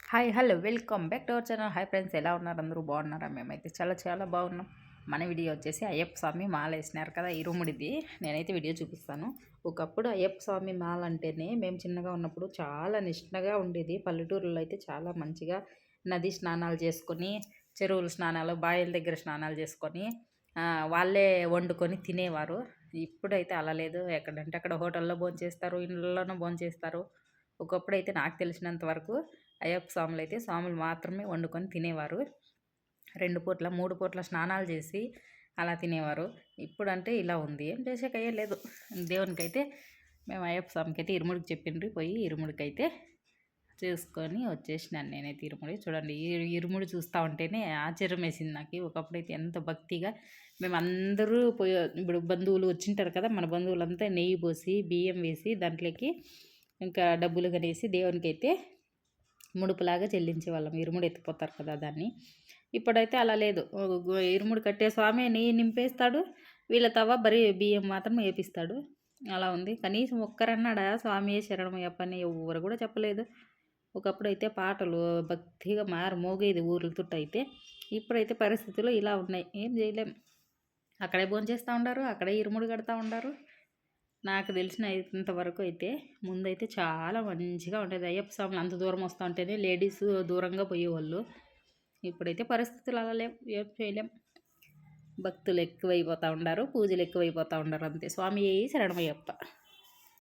Hi hello welcome back to our channel. Hi friends, ఎలా ఉన్నారు? అందరూ బాగున్నారా? మేమైతే చాలా చాలా బాగున్నాం. మన వీడియో వచ్చేసి అయ్యప్ప స్వామి మాల వేసినారు కదా, ఇరుముడిది. నేనైతే వీడియో చూపిస్తాను. ఒకప్పుడు అయ్యప్ప స్వామి మాల అంటేనే మేము చిన్నగా ఉన్నప్పుడు చాలా నిష్టగా ఉండేది. పల్లెటూరులో అయితే చాలా మంచిగా నది స్నానాలు చేసుకొని, చెరువుల స్నానాలు, బావిల దగ్గర స్నానాలు చేసుకొని వాళ్ళే వండుకొని తినేవారు. ఇప్పుడైతే అలా లేదు. ఎక్కడంటే అక్కడ హోటల్లో భోంచేస్తారు, ఇళ్ళలోనూ భోంచేస్తారు. ఒకప్పుడైతే నాకు తెలిసినంత వరకు అయ్యప్ప స్వాములు అయితే స్వాములు మాత్రమే వండుకొని తినేవారు. 2 పూట్ల 3 పూట్ల స్నానాలు చేసి అలా తినేవారు. ఇప్పుడంటే ఇలా ఉంది, ఏం చేసేకయ్యే లేదు. దేవునికైతే మేము అయ్యప్ప స్వామికి అయితే ఇరుముడికి చెప్పిండ్రి, పోయి ఇరుముడికైతే చూసుకొని వచ్చేసినాను నేనైతే. ఇరుముడి చూడండి, ఈ ఇరుముడి చూస్తూ ఉంటేనే ఆశ్చర్యం వేసింది నాకు. ఒకప్పుడైతే ఎంత భక్తిగా మేమందరూ పోయి, ఇప్పుడు బంధువులు వచ్చింటారు కదా, మన బంధువులంతా నెయ్యి పోసి బియ్యం వేసి దాంట్లోకి ఇంకా డబ్బులు కనేసి దేవునికైతే ముడుపులాగా చెల్లించేవాళ్ళం. ఇరుముడు ఎత్తిపోతారు కదా దాన్ని. ఇప్పుడైతే అలా లేదు. ఇరుముడు కట్టే స్వామి నెయ్యి నింపేస్తాడు, వీళ్ళ తవ్వ బరీ బియ్యం మాత్రం వేపిస్తాడు. అలా ఉంది. కనీసం ఒక్కరన్నాడా స్వామి శరణమయ్యప్ప అని ఎవరు కూడా చెప్పలేదు. ఒకప్పుడైతే పాటలు భక్తిగా మోగేది ఊర్ల చుట్టూ అయితే. ఇప్పుడైతే పరిస్థితులు ఇలా ఉన్నాయి, ఏం చేయలేం. అక్కడే భోంచేస్తూ ఉండారు, అక్కడే ఇరుముడు కడతా ఉండారు. నాకు తెలిసిన ఇంతవరకు అయితే ముందైతే చాలా మంచిగా ఉండేది. అయ్యప్ప స్వాములు అంత దూరం వస్తూ ఉంటేనే లేడీస్ దూరంగా పోయేవాళ్ళు. ఇప్పుడైతే పరిస్థితులు అలా లేవు, ఏం చేయలేం. భక్తులు ఎక్కువైపోతూ ఉండారు, పూజలు ఎక్కువైపోతూ ఉండారు, అంతే. స్వామి శరణమయ్యప్ప.